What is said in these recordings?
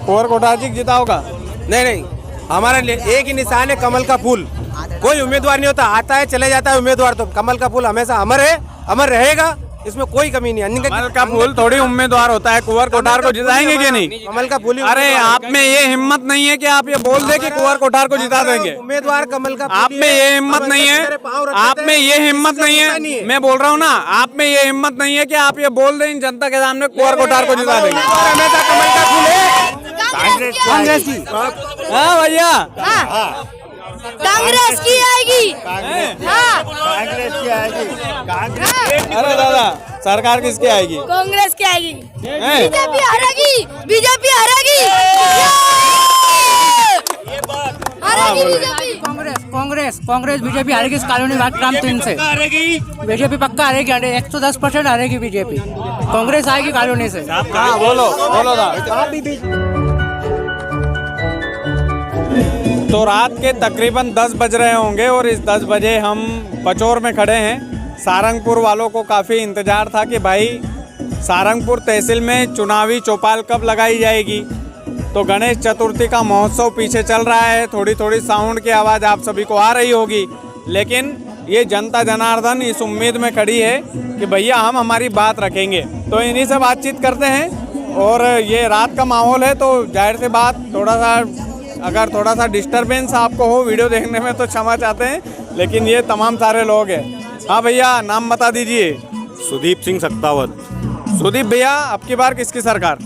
कुंवर कोठार जी जीता होगा? नहीं नहीं, हमारा एक ही निशान है, कमल का फूल। कोई उम्मीदवार नहीं होता, आता है चले जाता है उम्मीदवार, तो कमल का फूल हमेशा अमर है, अमर रहेगा, इसमें कोई कमी नहीं है। कमल का फूल थोड़ी उम्मीदवार होता है। कुंवर कोठार को जिताएंगे कि नहीं? कमल का फूल। अरे आप में ये हिम्मत नहीं है कि आप ये बोल दे कि कुंवर कोठार को जिता देंगे? उम्मीदवार कमल का। आप में ये हिम्मत नहीं है, आप में ये हिम्मत नहीं है। मैं बोल रहा हूँ ना, आप में ये हिम्मत नहीं है कि आप ये बोल दें जनता के सामने कुंवर कोठार को जिता देंगे। हमेशा कमल का फूल है, कांग्रेस की। हाँ भैया, कांग्रेस की आएगी। हाँ, कांग्रेस की आएगी। अरे दादा, सरकार किसकी आएगी? कांग्रेस की आएगी। हैं? बीजेपी हारेगी, बीजेपी हारेगी, हारेगी बीजेपी। कांग्रेस बीजेपी हारेगी इस कॉलोनी बागराम 3 से। बीजेपी पक्का हारेगी, 110% हारेगी बीजेपी। कांग्रेस आएगी कॉलोनी से। हाँ बोलो दादा। तो रात के तकरीबन 10 बज रहे होंगे और इस 10 बजे हम पचौर में खड़े हैं। सारंगपुर वालों को काफ़ी इंतज़ार था कि भाई सारंगपुर तहसील में चुनावी चौपाल कब लगाई जाएगी। तो गणेश चतुर्थी का महोत्सव पीछे चल रहा है, थोड़ी थोड़ी साउंड की आवाज़ आप सभी को आ रही होगी, लेकिन ये जनता जनार्दन इस उम्मीद में खड़ी है कि भैया हम हमारी बात रखेंगे। तो इन्हीं से बातचीत करते हैं। और ये रात का माहौल है तो जाहिर सी बात थोड़ा सा डिस्टरबेंस आपको हो वीडियो देखने में तो क्षमा चाहते हैं, लेकिन ये तमाम सारे लोग हैं। हाँ भैया, नाम बता दीजिए। सुदीप सिंह सत्तावत। सुदीप भैया, अब की बार किसकी सरकार?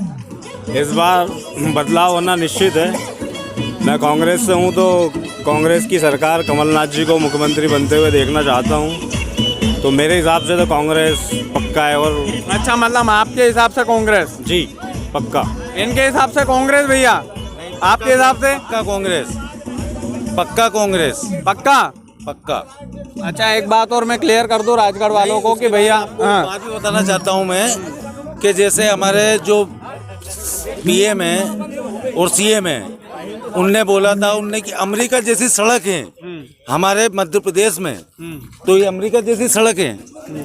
इस बार बदलाव होना निश्चित है। मैं कांग्रेस से हूँ तो कांग्रेस की सरकार कमलनाथ जी को मुख्यमंत्री बनते हुए देखना चाहता हूँ। तो मेरे हिसाब से तो कांग्रेस पक्का है। और अच्छा, मतलब आपके हिसाब से कांग्रेस? जी पक्का। इनके हिसाब से कांग्रेस भैया, आपके हिसाब से? पक्का कांग्रेस, पक्का कांग्रेस, पक्का पक्का। अच्छा, एक बात और मैं क्लियर कर दूं राजगढ़ वालों को कि भैया, हाँ बात भी बताना चाहता हूं मैं कि जैसे हमारे जो पीएम है और सीएम है, उनने बोला था कि अमेरिका जैसी सड़क है हमारे मध्य प्रदेश में, तो ये अमेरिका जैसी सड़क है।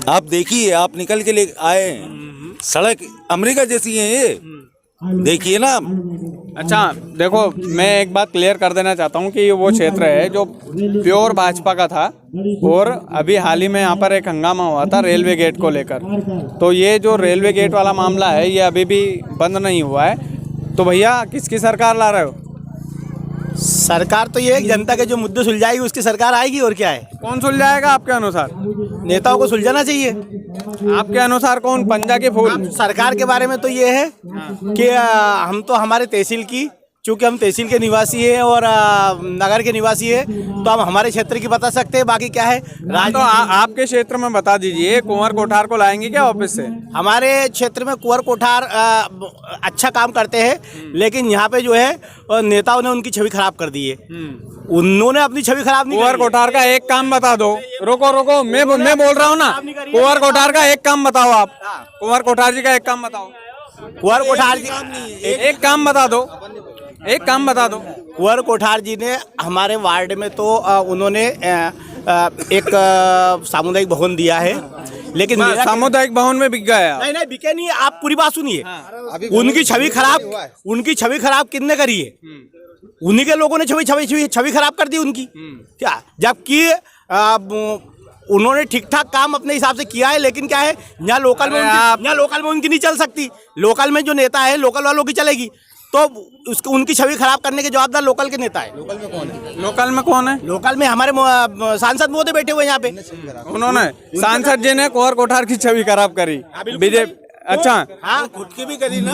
आप देखिए, आप निकल के ले आए, सड़क अमेरिका जैसी है ये, देखिए ना। अच्छा देखो, मैं एक बात क्लियर कर देना चाहता हूँ कि ये वो क्षेत्र है जो प्योर भाजपा का था और अभी हाल ही में यहाँ पर एक हंगामा हुआ था रेलवे गेट को लेकर। तो ये जो रेलवे गेट वाला मामला है ये अभी भी बंद नहीं हुआ है। तो भैया किसकी सरकार ला रहे हो? सरकार तो ये जनता के जो मुद्दे सुलझाएगी उसकी सरकार आएगी, और क्या है। कौन सुलझाएगा आपके अनुसार? नेताओं को सुलझाना चाहिए। आपके अनुसार कौन? पंजा के फूल? सरकार के बारे में तो ये है कि हम तो हमारे तहसील की, चूँकि हम तहसील के निवासी हैं और नगर के निवासी हैं, तो हम हमारे क्षेत्र की बता सकते हैं। बाकी क्या है तो आपके क्षेत्र में बता दीजिए, कुंवर कोठार को लाएंगे क्या वापस से? हमारे क्षेत्र में कुंवर कोठार अच्छा काम करते हैं, लेकिन यहाँ पे जो है नेताओं ने उनकी छवि खराब कर दी है। उन्होंने अपनी छवि खराब नहीं। कुंवर कोठार का एक काम बता दो। रुको, मैं बोल रहा हूँ ना, कुंवर कोठार का एक काम बताओ आप। कुंवर कोठार जी का एक काम बताओ। कुंवर कोठार जी एक काम बता दो, एक काम बता दो। कुंवर कोठार जी ने हमारे वार्ड में तो उन्होंने एक सामुदायिक भवन दिया है, लेकिन सामुदायिक भवन में बिक गया। नहीं बिके नहीं। आप पूरी बात सुनिए। उनकी छवि खराब किसने करी है? उन्हीं के लोगों ने छवि खराब कर दी उनकी। क्या, जबकि उन्होंने ठीक ठाक काम अपने हिसाब से किया है, लेकिन क्या है, यहाँ लोकल में उनकी नहीं चल सकती। लोकल में जो नेता है लोकल वालों की चलेगी, तो उसको उनकी छवि खराब करने के जवाबदार लोकल के नेता है। लोकल में कौन है? लोकल में हमारे सांसद मोदी बैठे हुए यहाँ पे। उन्होंने, सांसद जी ने कुंवर कोठार की छवि खराब करी बीजेपी। अच्छा, हाँ, खुद की भी करी ना।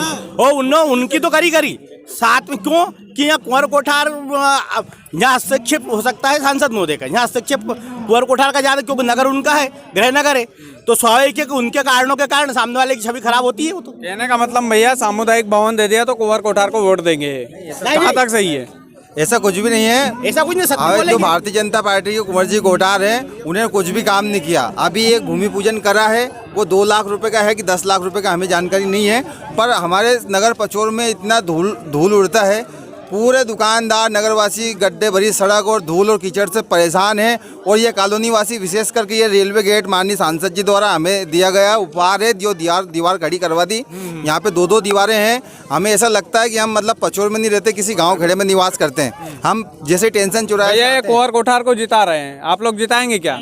उनकी तो करी साथ में। क्यों कि यहाँ कुंवर कोठार, यहाँ हस्तक्षेप हो सकता है सांसद महोदय का, यहाँ हस्तक्षेप कुंवर कोठार का ज़्यादा, क्योंकि नगर उनका है, गृह नगर है, तो स्वाभाविक है कि उनके कारणों के कारण सामने वाले की छवि खराब होती है। वो तो कहने का मतलब भैया, सामुदायिक भवन दे दिया तो कुंवर कोठार को वोट देंगे, कहाँ तक सही है? ऐसा कुछ भी नहीं है। ऐसा कुछ नहीं। आज जो भारतीय जनता पार्टी के कुंवर जी कोठार है, उन्हें कुछ भी काम नहीं किया। अभी एक भूमि पूजन करा है, वो 2 लाख रुपए का है कि 10 लाख रुपए का, हमें जानकारी नहीं है। पर हमारे नगर पचौर में इतना धूल उड़ता है, पूरे दुकानदार नगरवासी गड्ढे भरी सड़क और धूल और कीचड़ से परेशान हैं। और ये कॉलोनी वासी विशेष करके ये रेलवे गेट माननीय सांसद जी द्वारा हमें दिया गया उपहार है, जो दीवार खड़ी करवा दी। यहाँ पे 2-2 दीवारें हैं। हमें ऐसा लगता है कि हम मतलब पचोर में नहीं रहते, किसी गांव खेड़े में निवास करते हैं। हम जैसे टेंशन चुराए ये कुंवर कोठार को जिता रहे हैं, आप लोग जिताएंगे क्या?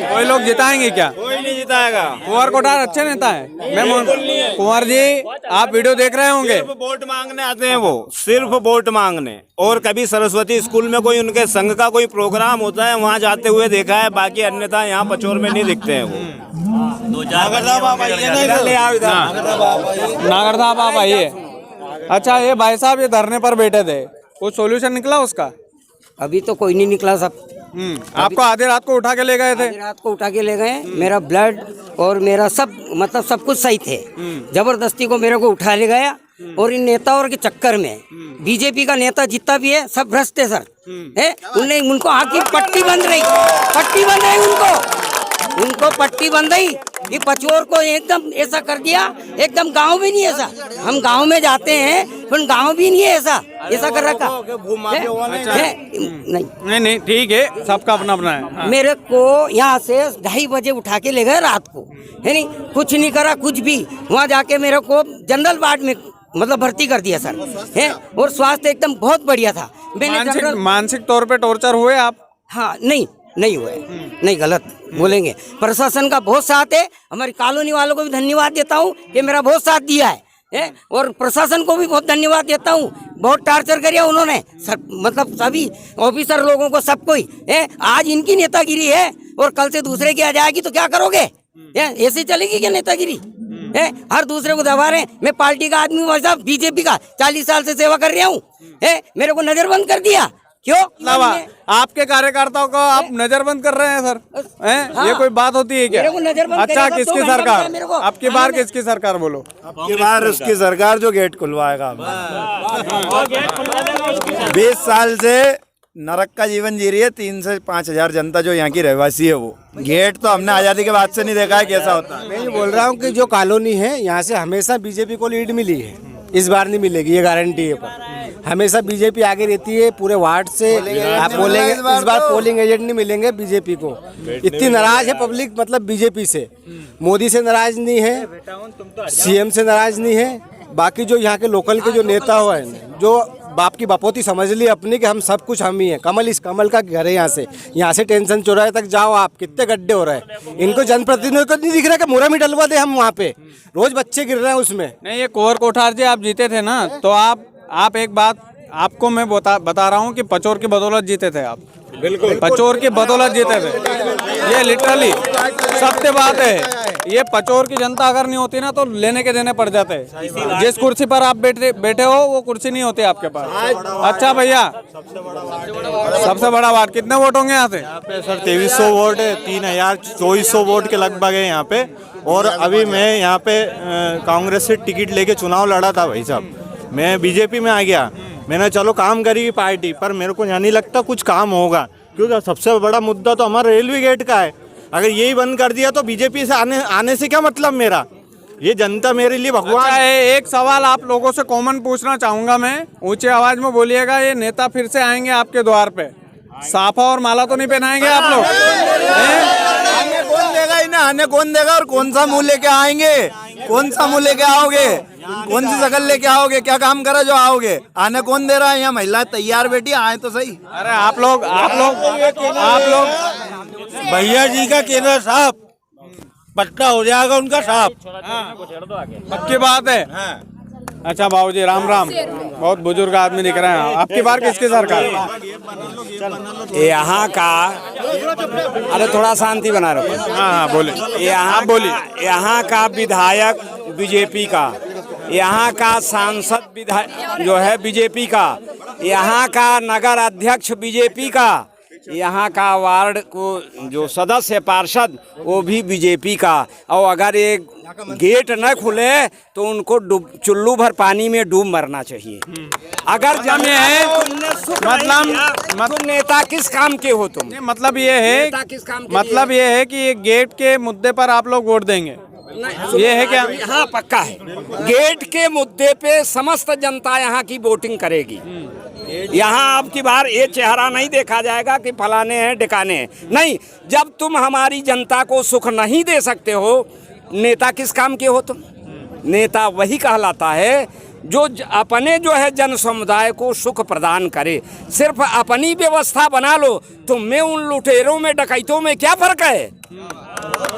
कोई लोग जिताएंगे क्या? कोई नहीं जिताएगा। कुंवर कोठार अच्छे नेता है। मैं कुंवर जी, आप वीडियो देख रहे होंगे। सिर्फ वोट मांगने आते हैं वो, सिर्फ वोट मांगने। और कभी सरस्वती स्कूल में कोई उनके संघ का कोई प्रोग्राम होता है, वहाँ जाते हुए देखा है, बाकी अन्यथा यहाँ पचोर में नहीं दिखते हैं वो। नागरधा आप आइए। अच्छा, ये भाई साहब ये धरने पर बैठे थे, कुछ सोल्यूशन निकला उसका? अभी तो कोई नहीं निकला सब। आपको आधी रात को उठा के ले गए थे? रात को उठा के ले गए। मेरा ब्लड और मेरा सब मतलब सब कुछ सही थे। जबरदस्ती को मेरे को उठा ले गया। और इन नेताओं के चक्कर में बीजेपी का नेता जितना भी है सब भ्रष्ट है सर। उनने उनको आँख की पट्टी बंद रही उनको पट्टी बंद रही। ये पचोर को एकदम ऐसा कर दिया, एकदम गांव भी नहीं ऐसा। हम गांव में जाते हैं पर गांव भी नहीं है ऐसा कर रखा। नहीं ठीक है, सबका अपना अपना है। हाँ। मेरे को यहाँ से 2:30 बजे उठा के ले गए रात को, है नहीं, कुछ नहीं करा कुछ भी। वहाँ जाके मेरे को जनरल वार्ड में मतलब भर्ती कर दिया सर, है। और स्वास्थ्य एकदम बहुत बढ़िया था। मैंने मानसिक तौर पे टॉर्चर हुए आप? हाँ, नहीं हुए, नहीं गलत बोलेंगे। प्रशासन का बहुत साथ है। हमारी कॉलोनी वालों को भी धन्यवाद देता हूँ कि मेरा बहुत साथ दिया है। और प्रशासन को भी बहुत धन्यवाद देता हूँ। बहुत टार्चर किया उन्होंने सर, मतलब सभी ऑफिसर लोगों को, सबको ही। आज इनकी नेतागिरी है और कल से दूसरे की आ जाएगी तो क्या करोगे? ऐसे चलेगी क्या नेतागिरी? हर दूसरे को दबा रहे हैं। मैं पार्टी का आदमी हूँ साहब, बीजेपी का 40 साल से सेवा कर रहा हूँ। मेरे को नजरबंद कर दिया क्यों? आपके कार्यकर्ताओं को आप नजरबंद कर रहे हैं सर? हाँ। ये कोई बात होती है क्या? अच्छा, किसकी सरकार? आपकी बार किसकी सरकार बोलो? आपकी बार उसकी सरकार जो गेट खुलवाएगा। 20 साल से नरक का जीवन जी रही है। 3 से 5 हजार जनता जो यहाँ की रहवासी है, वो गेट तो हमने आज़ादी के बाद से नहीं देखा है कैसा होता है। मैं ये बोल रहा हूँ कि जो कॉलोनी है यहाँ से हमेशा बीजेपी को लीड मिली है, इस बार नहीं मिलेगी, ये गारंटी है। पर हमेशा बीजेपी आगे रहती है पूरे वार्ड से। आप बोलेंगे इस बार पोलिंग एजेंट नहीं मिलेंगे बीजेपी को। इतनी नाराज है पब्लिक मतलब बीजेपी से। मोदी से नाराज नहीं है, सीएम से नाराज नहीं है। बाकी जो यहाँ के लोकल के जो नेता हुआ है, जो बाप की बापोती समझ ली अपनी कि हम सब कुछ हम ही हैं। कमल का घर है यहाँ से टेंशन चौराहे तक जाओ आप, कितने गड्ढे हो रहे हैं। इनको जनप्रतिनिधियों को नहीं दिख रहा कि मोरा में डलवा दे हम वहाँ पे, रोज बच्चे गिर रहे हैं उसमें। नहीं, ये कुंवर कोठार जी आप जीते थे ना, तो आप एक बात आपको मैं बता रहा हूँ कि पचोर की बदौलत जीते थे आप। बिल्कुल, पचोर की बदौलत जीते थे। ये लिटरली सत्य बात है। ये पचोर की जनता अगर नहीं होती ना तो लेने के देने पड़ जाते हैं। जिस कुर्सी पर आप बैठे हो वो कुर्सी नहीं होती आपके पास। अच्छा भैया, सबसे बड़ा वार्ड, कितने वोट होंगे यहाँ से? यहाँ पे सर 2300 वोट है, 3400 वोट के लगभग है यहाँ पे। और अभी मैं यहाँ पे कांग्रेस से टिकट लेके चुनाव लड़ा था भाई साहब। मैं बीजेपी में आ गया, मैंने चलो काम करी पार्टी, पर मेरे को यहाँ नहीं लगता कुछ काम होगा। क्योंकि सबसे बड़ा मुद्दा तो हमारा रेलवे गेट का है। अगर यही बंद कर दिया तो बीजेपी से आने से क्या मतलब मेरा? ये जनता मेरे लिए भगवान है। एक सवाल आप लोगों से कॉमन पूछना चाहूंगा मैं, ऊंचे आवाज में बोलिएगा। ये नेता फिर से आएंगे आपके द्वार पे, साफा और माला तो नहीं पहनाएंगे आप लोग? आने कौन देगा इन्हें? आने कौन देगा? और कौन सा मुंह लेके आएंगे? कौन सा मुंह लेके आओगे? कौन सी शकल लेके आओगे? क्या काम करा जो आओगे? आने कौन दे रहा है? यहाँ महिला तैयार बेटी, आए तो सही। अरे आप लोग भैया जी का केंद्र साफ पट्टा हो जाएगा उनका साफ। पक्की बात है। अच्छा बाबूजी, राम राम। बहुत बुजुर्ग आदमी दिख रहे हैं। आपकी बार किसकी सरकार? यहाँ का, अरे थोड़ा शांति बना रखो। हाँ बोलिए। यहाँ का विधायक बीजेपी का, यहाँ का सांसद विधायक जो है बीजेपी का, यहाँ का नगर अध्यक्ष बीजेपी का, यहाँ का वार्ड को जो सदस्य पार्षद वो भी बीजेपी का। और अगर एक गेट न खुले तो उनको चुल्लू भर पानी में डूब मरना चाहिए। अगर जब ये है मतलब नेता किस काम के हो तुम? मतलब ये है कि ये गेट के मुद्दे पर आप लोग वोट देंगे? ये है क्या? हाँ पक्का है। गेट के मुद्दे पे समस्त जनता यहाँ की वोटिंग करेगी। यहाँ अब की बार ये चेहरा नहीं देखा जाएगा कि फलाने हैं ढिकाने हैं, नहीं। जब तुम हमारी जनता को सुख नहीं दे सकते हो, नेता किस काम के हो तुम? नेता वही कहलाता है जो अपने जो है जन समुदाय को सुख प्रदान करे। सिर्फ अपनी व्यवस्था बना लो, तुम में उन लुटेरों में डकैतों में क्या फर्क है?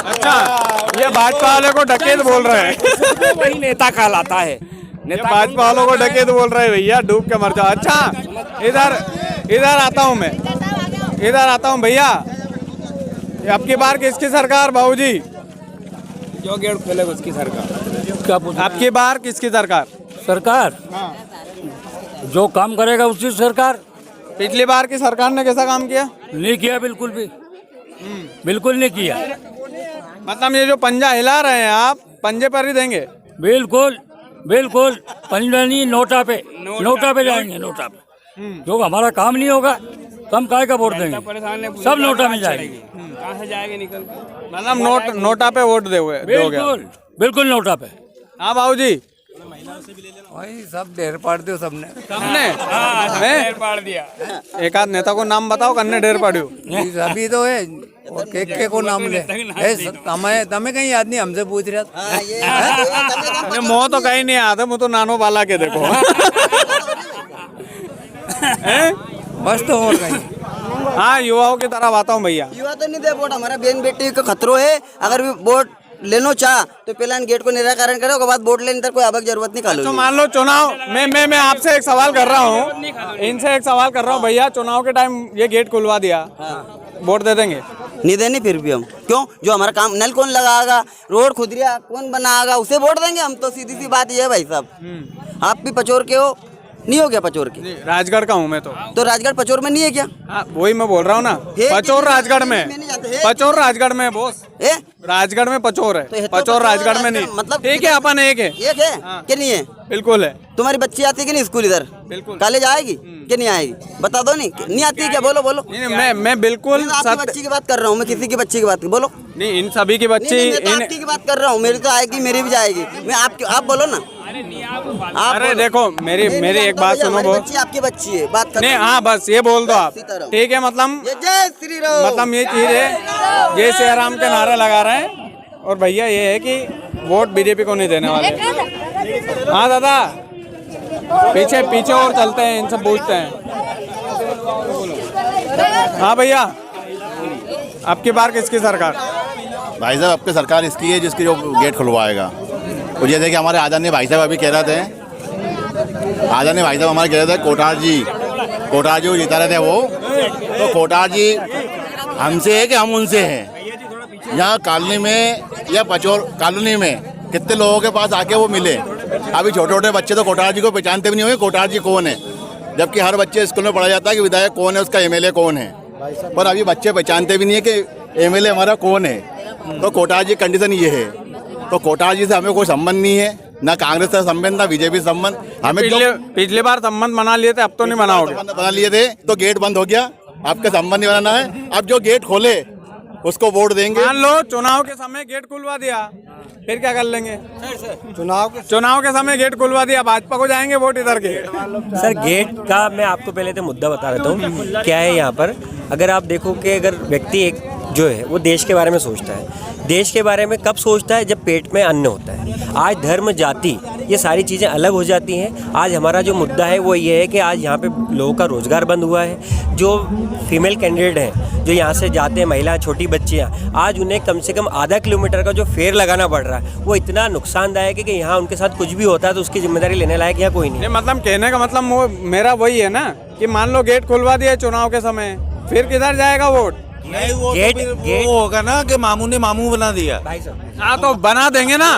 अच्छा, ये भाजपा वाले को डकैत बोल रहे हैं। वही नेता कहलाता है। ये भाजपा वालों को डकैत बोल रहे हैं भैया, डूब के मर जाओ। अच्छा, इधर आता हूँ मैं, इधर आता हूँ भैया। अब की बार किसकी सरकार बाबूजी? जो गेट खोले उसकी सरकार। क्या पूछ? अब की बार किसकी सरकार? सरकार जो काम करेगा उसकी सरकार। पिछली बार की सरकार ने कैसा काम किया? नहीं किया, बिल्कुल भी बिल्कुल नहीं किया। मतलब ये जो पंजा हिला रहे हैं आप, पंजे पर ही देंगे? बिल्कुल बिल्कुल, पंजा नहीं, नोटा पे जाएंगे, नोटा पे। जो हमारा काम नहीं होगा तो हम काय का वोट देंगे? सब नोटा में जाएंगे। कहाँ से जाएंगे निकल के? मतलब नोटा पे वोट दोगे? बिल्कुल बिल्कुल नोटा पे। हाँ बाबूजी, वही सब ढेर पाड़ दो सबने। पाड़ दिया। एक आध नेता को नाम बताओ, कन्ने ढेर पाड़ियो। अभी तो है और के को नाम ले तमें कहीं याद नहीं, हमसे पूछ रहा। मोह तो कहीं नहीं आता, मुझे तो नानो बाला के देखो। बस तो और कहीं। हाँ, युवाओं की तरफ आता हूँ भैया। युवा तो नहीं दे वोट, हमारा बहन बेटी का खतरो है। अगर भी वोट लेनो चाह तो पहला गेट को निराकरण करे, उसके बाद वोट लेने तक कोई आवक जरूरत नहीं। तो मान लो चुनाव मैं आपसे एक सवाल कर रहा हूँ, इनसे एक सवाल कर रहा हूँ भैया, चुनाव के टाइम ये गेट खुलवा दिया, वोट दे देंगे? नहीं देनी फिर भी हम क्यों? जो हमारा काम, नल कौन लगाएगा, रोड खुदरिया कौन बनाएगा, उसे वोट देंगे हम तो। सीधी सी बात ये है भाई साहब। आप भी पचोर के हो, नहीं हो क्या पचोर के? राजगढ़ का हूँ मैं तो राजगढ़ पचोर में नहीं है क्या? वही मैं बोल रहा हूँ ना, पचोर राजगढ़ में, पचोर राजगढ़ में बोस, राजगढ़ में पचोर है, पचोर राजगढ़ में नहीं। मतलब एक है, अपन एक है कि नहीं है? बिल्कुल है। तुम्हारी बच्ची आती है कि नहीं स्कूल इधर? बिल्कुल। कॉलेज आएगी कि नहीं आएगी? बता दो। नहीं आती है क्या? बोलो। मैं बिल्कुल आपकी बच्ची की बात कर रहा हूँ, मैं किसी की बच्ची की बात बोलो। नहीं, इन सभी की बच्ची, आपकी की बात कर रहा हूँ। मेरी तो आएगी, मेरी भी जाएगी। मैं आप बोलो ना। अरे देखो, मेरी एक बात सुनो। बच्ची आपकी बच्ची है, बात कर। नहीं, हाँ बस ये बोल दो आप, ठीक है? मतलब जय श्री राम, मतलब ये चीज है, जय श्री राम के नारे लगा रहे हैं। और भैया ये है कि वोट बीजेपी को नहीं देने वाले। हाँ दादा, पीछे और चलते हैं, इनसे पूछते हैं। हाँ भैया, अब की बार किसकी सरकार? भाई साहब, आपकी सरकार इसकी है जिसकी जो गेट खुलवाएगा। और जैसे कि हमारे आदरणीय भाई साहब अभी कह रहे थे, आदरणीय भाई साहब हमारे कह रहे थे कोटार जी को जिता रहे थे वो, तो कोटार जी हमसे है कि हम उनसे हैं? यहाँ कॉलोनी में या पचोर कॉलोनी में कितने लोगों के पास आके वो मिले। अभी छोटे छोटे बच्चे तो कोटार जी को पहचानते भी नहीं होंगे, कोटार जी कौन है, जबकि हर बच्चे स्कूल में पढ़ा जाता है कि विधायक कौन है, उसका एमएलए कौन है, पर अभी बच्चे पहचानते भी नहीं है कि एमएलए हमारा कौन है। तो कोटार जी कंडीशन ये है। तो कोटार जी से हमें कोई संबंध नहीं है, ना कांग्रेस से संबंध, ना बीजेपी से संबंध। हमें पिछले बार संबंध बना लिए थे, अब तो नहीं बनाओगे? बना लिए थे तो गेट बंद हो गया, आपका संबंध नहीं बनाना है। अब जो गेट खोले उसको वोट देंगे। मान लो चुनाव के समय गेट खुलवा दिया, फिर क्या कर लेंगे? चुनाव के समय गेट खुलवा दिया, भाजपा को जाएंगे वोट इधर के? सर, गेट का मैं आपको पहले तो मुद्दा बता देता हूँ क्या है यहाँ पर। अगर आप देखो कि अगर व्यक्ति एक जो है वो देश के बारे में सोचता है, देश के बारे में कब सोचता है? जब पेट में अन्न होता है। आज धर्म, जाति, ये सारी चीज़ें अलग हो जाती हैं। आज हमारा जो मुद्दा है वो ये है कि आज यहाँ पे लोगों का रोज़गार बंद हुआ है। जो फीमेल कैंडिडेट हैं, जो यहाँ से जाते हैं, महिला, छोटी बच्चियाँ, आज उन्हें कम से कम आधा किलोमीटर का जो फेयर लगाना पड़ रहा है, वो इतना नुकसानदायक है कि यहाँ उनके साथ कुछ भी होता है तो उसकी जिम्मेदारी लेने लायक यहाँ कोई नहीं। मतलब कहने का मतलब वो मेरा वही है ना कि मान लो गेट खुलवा दिया चुनाव के समय, फिर किधर जाएगा वोट? नहीं, वो होगा ना कि मामू ने मामू बना दिया। हाँ, तो बना देंगे ना,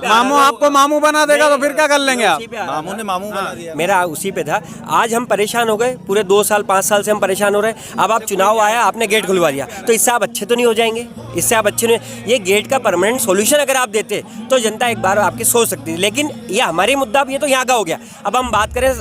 मामू आपको मामू बना देगा तो फिर क्या कर लेंगे आप? मामू ने मामू बना दिया। मेरा उसी पे था। आज हम परेशान हो गए, पूरे 2 साल 5 साल से हम परेशान हो रहे हैं। अब आप चुनाव आया, आपने गेट खुलवा दिया, तो इससे आप अच्छे तो नहीं हो जाएंगे? इससे आप अच्छे नहीं। ये गेट का परमानेंट सोल्यूशन अगर आप देते तो जनता एक बार आपकी सोच सकती थी, लेकिन ये हमारी मुद्दा अब ये तो यहाँ का हो गया। अब हम बात करें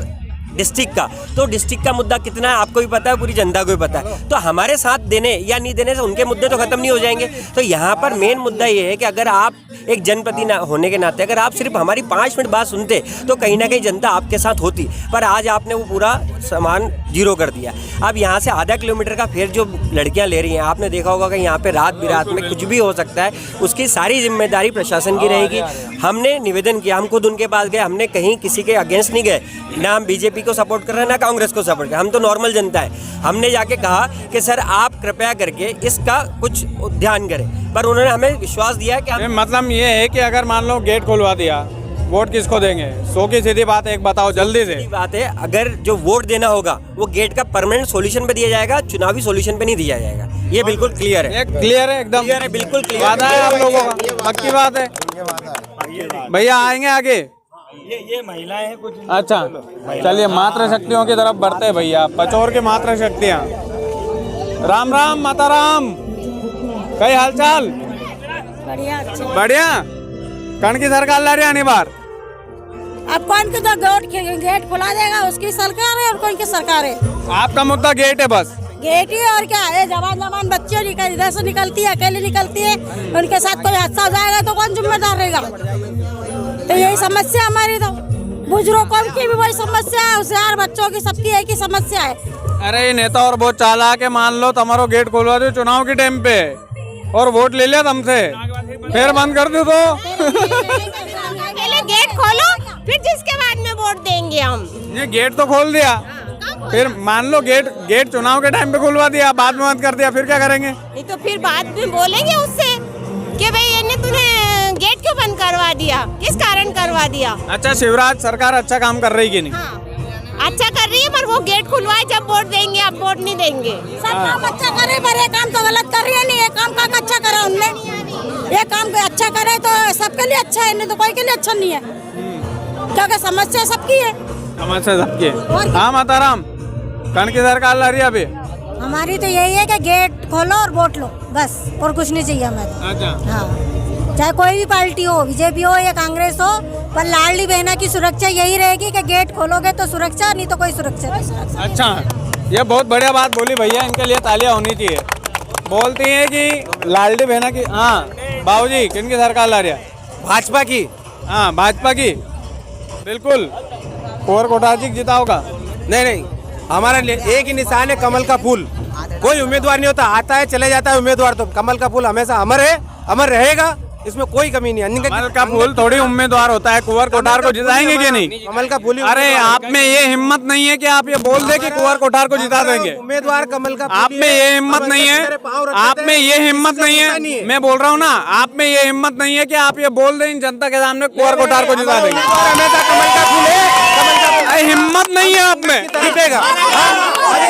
डिस्ट्रिक्ट का, तो डिस्ट्रिक्ट का मुद्दा कितना है आपको भी पता है, पूरी जनता को भी पता है। तो हमारे साथ देने या नहीं देने से उनके मुद्दे तो खत्म नहीं हो जाएंगे। तो यहाँ पर मेन मुद्दा ये है कि अगर आप एक जनप्रतिनिधि होने के नाते अगर आप सिर्फ हमारी 5 मिनट बात सुनते तो कहीं ना कहीं जनता आपके साथ होती, पर आज आपने वो पूरा सामान जीरो कर दिया। अब यहाँ से आधा किलोमीटर का फिर जो लड़कियाँ ले रही हैं, आपने देखा होगा कि यहाँ पे रात बिरात में कुछ भी हो सकता है, उसकी सारी जिम्मेदारी प्रशासन की रहेगी। हमने निवेदन किया, हम खुद उनके पास गए, हमने कहीं किसी के अगेंस्ट नहीं गए, ना हम बीजेपी को सपोर्ट कर रहे हैं ना कांग्रेस को सपोर्ट कर रहे हैं, हम तो नॉर्मल जनता है। हमने जाके कहा कि सर आप कृपया करके इसका कुछ ध्यान करें, पर उन्होंने हमें विश्वास दिया कि मतलब ये है कि अगर मान लो गेट खुलवा दिया, वोट किसको देंगे? सो की सीधी बात एक बताओ जल्दी से। बात है, अगर जो वोट देना होगा वो गेट का परमानेंट सॉल्यूशन पे दिया जाएगा, चुनावी सॉल्यूशन पे नहीं दिया जाएगा। ये बिल्कुल क्लियर है, क्लियर है, एकदम क्लियर है, बिल्कुल क्लियर वादा है आप लोगों का, पक्की बात है। भैया आएंगे आगे, ये महिलाएं हैं कुछ। अच्छा चलिए, मातृ शक्तियों की तरफ बढ़ते हैं भैया। पचौर के मातृ शक्तियाँ, राम राम माता राम, कई हालचाल? बढ़िया अच्छा। बढ़िया। कण की सरकार ला रही है बार? अब कौन की तो गेट खुला देगा, उसकी सरकार है और कौन की सरकार है? आपका मुद्दा गेट है बस? गेट ही, और क्या है? जवान बच्चे इधर से निकलती है, अकेले निकलती है, उनके साथ कोई हादसा हो जाएगा तो कौन जिम्मेदार रहेगा? तो यही समस्या हमारी, तो बुजुर्गों की भी वही समस्या है, होशियार बच्चों की, सबकी एक ही समस्या है। अरे ये नेता और बहुत चालाक है, मान लो तुम्हारो गेट खोलवा दो चुनाव के टाइम पे और वोट ले लिया तुमसे, फिर बंद कर दो तो पहले गेट खोलो, फिर जिसके बाद में वोट देंगे हम। ये गेट तो खोल दिया, फिर मान लो गेट चुनाव के टाइम पे खुलवा दिया, बाद में बंद कर दिया, फिर क्या करेंगे? नहीं तो फिर बाद में बोलेंगे उससे कि भाई ये तूने गेट क्यों बंद करवा दिया, किस कारण करवा दिया? अच्छा, शिवराज सरकार अच्छा काम कर रही कि नहीं? हाँ, अच्छा कर रही है, पर वो गेट खुलवाए जब वोट देंगे, अब वोट नहीं देंगे। सब काम अच्छा करे, पर ये काम तो गलत कर रही है। नहीं, ये काम का अच्छा करा उनने, ये काम अच्छा करे तो सबके लिए अच्छा है, नहीं तो कोई के लिए अच्छा नहीं है, क्योंकि समस्या सबकी है। समस्या सबकी है। हाँ माता राम, कण की सरकार ला रही है अभी? हमारी तो यही है कि गेट खोलो और वोट लो, बस, और कुछ नहीं चाहिए हमें। अच्छा हाँ, चाहे कोई भी पार्टी हो, बीजेपी हो या कांग्रेस हो, पर लाडली बहना की सुरक्षा यही रहेगी कि गेट खोलोगे तो सुरक्षा, नहीं तो कोई सुरक्षा नहीं। अच्छा, ये बहुत बढ़िया बात बोली भैया, इनके लिए तालियां होनी चाहिए। बोलती हैं कि लाडली बहना की, हाँ बाबूजी किन की सरकार ला रही है? भाजपा की। हाँ भाजपा की, बिल्कुल। कुंवर कोठारी जी जीता होगा? नहीं, हमारा एक ही निशान है, कमल का फूल। कोई उम्मीदवार नहीं होता, आता है चले जाता है उम्मीदवार, तो कमल का फूल हमेशा अमर है, अमर रहेगा, इसमें कोई कमी नहीं है। कमल का फूल थोड़ी उम्मीदवार होता है, कुंवर कोठार को जिताएंगे कि नहीं? कमल का फूल। अरे आप में ये हिम्मत नहीं है कि आप ये बोल दे कि कुंवर कोठार को जिता देंगे? उम्मीदवार कमल का, आप में ये हिम्मत नहीं है, आप में ये हिम्मत नहीं है, मैं बोल रहा हूँ ना, आप में ये हिम्मत नहीं है कि आप ये बोल दें जनता के सामने कुंवर कोठार को जिता देंगे? हमेशा कमल का फूल है, कमल का हिम्मत नहीं है आप में, जीतेगा।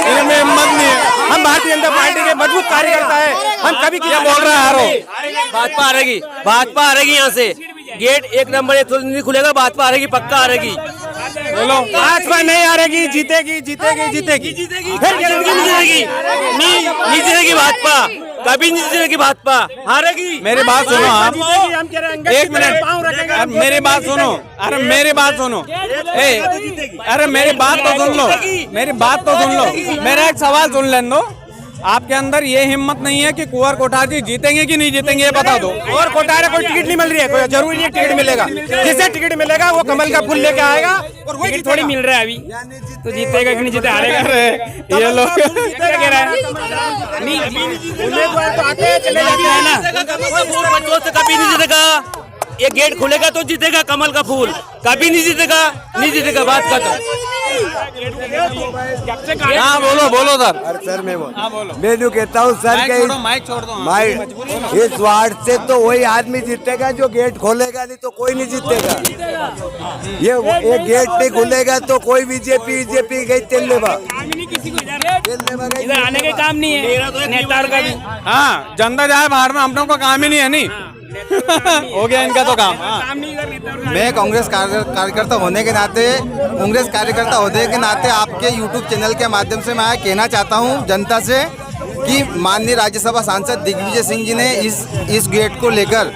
इनमें हिम्मत नहीं है। हम भारतीय जनता पार्टी के मजबूत कार्यकर्ता है, हम कभी क्या बोल रहे हैं हारो? भाजपा हारेगी, भाजपा हारेगी। यहाँ से गेट 1 नंबर नहीं खुलेगा, भाजपा हारेगी, पक्का हारेगी। बोलो, भाजपा नहीं हारेगी, जीतेगी, जीतेगी, जीतेगी, फिर नहीं जीतेगी भाजपा, कभी नहीं जीतेगी भाजपा, हारेगी। मेरी बात सुनो आप, एक मिनट, मेरी बात सुनो, अरे मेरी बात सुनो, अरे मेरी बात तो सुन लो, मेरी बात तो सुन लो, मेरा एक सवाल सुन लेने दो। आपके अंदर ये हिम्मत नहीं है कि कुंवर कोठार जी जीतेंगे कि नहीं जीतेंगे, ये बता दो। और कोटारे कोई टिकट नहीं मिल रही है, कोई जरूरी नहीं टिकट मिलेगा, जिसे टिकट मिलेगा वो कमल का फूल लेके आएगा, और वो थोड़ी मिल रहा है अभी, तो जीतेगा कि नहीं जीते, हारेगा। ये लोग कह रहा है उम्मीदवार तो आते हैं चले जाते हैं ना, कभी नहीं जीतेगा। ये गेट खुलेगा तो जीतेगा कमल का फूल, कभी नहीं जीतेगा, नहीं जीतेगा, बात खत्म। हाँ बोलो बोलो सर। सर मैं बोलो। मैं जो कहता हूँ सर के माइक छोड़ दो। माइक इस वार्ड से तो वही आदमी जीतेगा जो गेट खोलेगा, नहीं तो कोई नहीं जीतेगा। ये गेट नहीं खुलेगा तो कोई बीजेपी गई तेलनेवा, इधर आने के काम नहीं है नेता का भी। हाँ, जनता जाए बाहर में, हम लोग का काम ही नहीं है, नहीं हो गया इनका तो काम। मैं कांग्रेस कार्यकर्ता होने के नाते आपके YouTube चैनल के माध्यम से मैं कहना चाहता हूं जनता से कि माननीय राज्यसभा सांसद दिग्विजय सिंह जी ने इस गेट को लेकर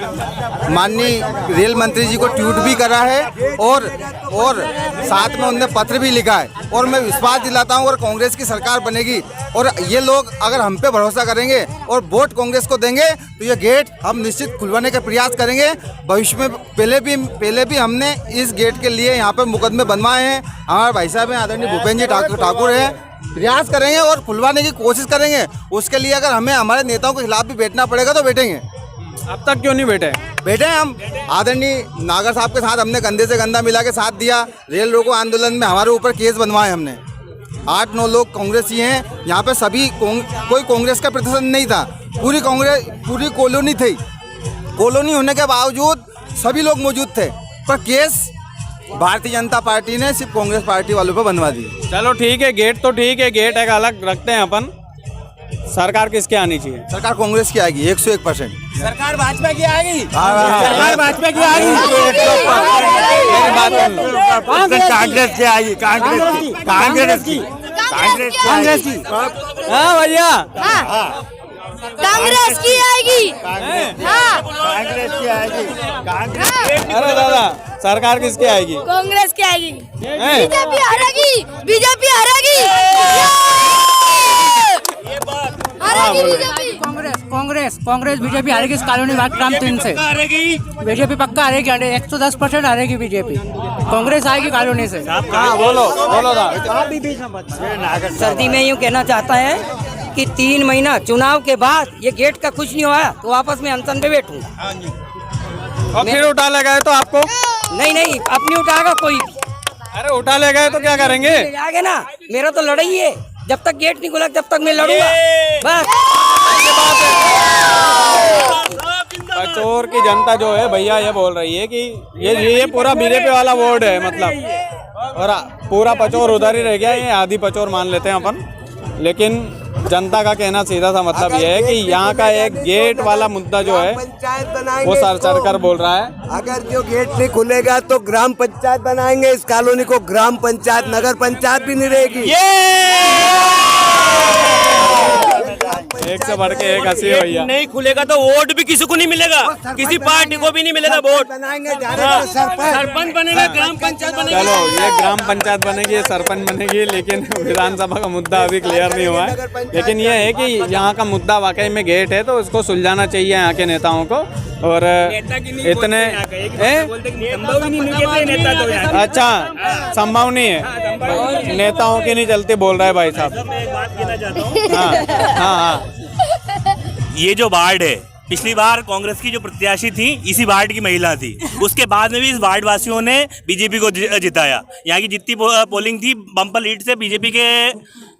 माननीय रेल मंत्री जी को ट्वीट भी करा है और साथ में उन्होंने पत्र भी लिखा है और मैं विश्वास दिलाता हूँ, अगर कांग्रेस की सरकार बनेगी और ये लोग अगर हम पे भरोसा करेंगे और वोट कांग्रेस को देंगे तो ये गेट हम निश्चित खुलवाने का प्रयास करेंगे। भविष्य में पहले भी हमने इस गेट के लिए यहाँ पर मुकदमे बनवाए हैं। हमारे भाई साहब हैं आदरणीय भूपेंद्र जी ठाकुर हैं, प्रयास करेंगे और खुलवाने की कोशिश करेंगे। उसके लिए अगर हमें हमारे नेताओं के खिलाफ भी बैठना पड़ेगा तो बैठेंगे। अब तक क्यों नहीं बैठे हम आदरणीय नागर साहब के साथ हमने कंधे से कंधा मिला के साथ दिया। रेल रोको आंदोलन में हमारे ऊपर केस बनवाए हमने। 8-9 लोग कांग्रेसी हैं यहाँ पे, सभी कोई कांग्रेस का प्रतिशत नहीं था, पूरी कॉलोनी थी। कॉलोनी होने के बावजूद सभी लोग मौजूद थे, पर केस भारतीय जनता पार्टी ने सिर्फ कांग्रेस पार्टी वालों पर बनवा दी। चलो ठीक है, गेट तो ठीक है, गेट एक अलग रखते हैं अपन। सरकार किसकी आनी चाहिए? सरकार कांग्रेस की आएगी 101%। सरकार भाजपा की आएगी, सरकार भाजपा की आएगी, कांग्रेस की आएगी, कांग्रेस की। हाँ भैया, कांग्रेस की आएगी। कांग्रेस की आएगी, अरे दादा सरकार किसकी आएगी? कांग्रेस की आएगी। हैं? बीजेपी हारेगी, बीजेपी हारेगी, बीजेपी। कांग्रेस बीजेपी हारेगी इस कॉलोनी ग्राम 3 से। बीजेपी पक्का हारेगी, 110% हारेगी बीजेपी। कांग्रेस आएगी कॉलोनी से। बोलो सर्दी में यूँ कहना चाहता है कि 3 महीना चुनाव के बाद ये गेट का कुछ नहीं हुआ तो वापस में अनशन पे बैठूंगा। और फिर उठा ले गए तो आपको? नहीं अपनी उठाएगा कोई भी। अरे उठा ले गए तो क्या करेंगे? आगे ना, मेरा तो लड़ाई है, जब तक गेट नहीं खुला जब तक मैं लड़ूंगा बस। पचोर की जनता जो है भैया ये बोल रही है कि ये पूरा बीजेपी वाला वार्ड है मतलब, और पूरा पचोर उधर ही रह गया, ये आधी पचोर मान लेते हैं अपन। लेकिन जनता का कहना सीधा सा मतलब ये है कि यहाँ का एक गेट वाला मुद्दा जो है वो सर कर बोल रहा है। अगर जो गेट नहीं खुलेगा तो ग्राम पंचायत बनाएंगे, इस कॉलोनी को ग्राम पंचायत, नगर पंचायत भी नहीं रहेगी। एक से बढ़ के एक हंसी है भैया। नहीं खुलेगा तो वोट भी किसी को नहीं मिलेगा, किसी पार्टी को भी नहीं मिलेगा वोट। सरपंच बनेगा, ग्राम पंचायत बनेगा। चलो ये ग्राम पंचायत बनेगी, ये सरपंच बनेगी, लेकिन विधानसभा का मुद्दा अभी क्लियर नहीं हुआ है। लेकिन ये है कि यहाँ का मुद्दा वाकई में गेट है तो उसको सुलझाना चाहिए यहाँ के नेताओं को। और इतने अच्छा संभव नहीं है, नेताओं की नहीं चलती बोल रहा है भाई साहब। हाँ ये जो वार्ड है, पिछली बार कांग्रेस की जो प्रत्याशी थी इसी वार्ड की महिला थी, उसके बाद में भी इस वार्ड वासियों ने बीजेपी को जिताया। यहाँ की जितनी पोलिंग थी बम्पर लीड से बीजेपी के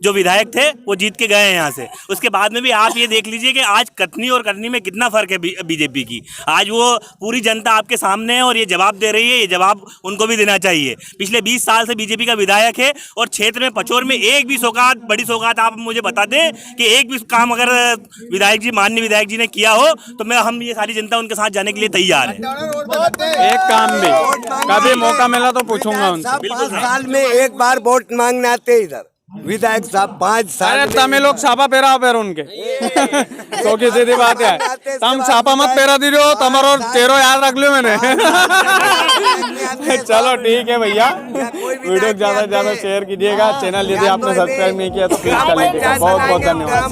जो विधायक थे वो जीत के गए हैं यहाँ से। उसके बाद में भी आप ये देख लीजिए कि आज कथनी और करनी में कितना फर्क है बीजेपी की। आज वो पूरी जनता आपके सामने है और ये जवाब दे रही है, ये जवाब उनको भी देना चाहिए। पिछले 20 साल से बीजेपी का विधायक है और क्षेत्र में पचोर में एक भी सौगात, बड़ी सौगात आप मुझे बता दें कि एक भी काम अगर विधायक जी, माननीय विधायक जी ने किया हो तो हम ये सारी जनता उनके साथ जाने के लिए तैयार है। एक काम भी कभी मौका मिला तो पूछूंगा उनसे। 5 साल में एक बार वोट मांगने आते इधर विधायक साहब 5 साल। अरे तमें लोग छापा पेरा पैर उनके तो की सीधी बात है, तम छापा मत पेरा दी रहे हो, तुम्हारा चेहरो याद रख लो मैंने। चलो ठीक है भैया, वीडियो ज्यादा से ज्यादा शेयर कीजिएगा। चैनल यदि आपने सब्सक्राइब नहीं किया तो प्लीज कर लीजिएगा। बहुत बहुत धन्यवाद।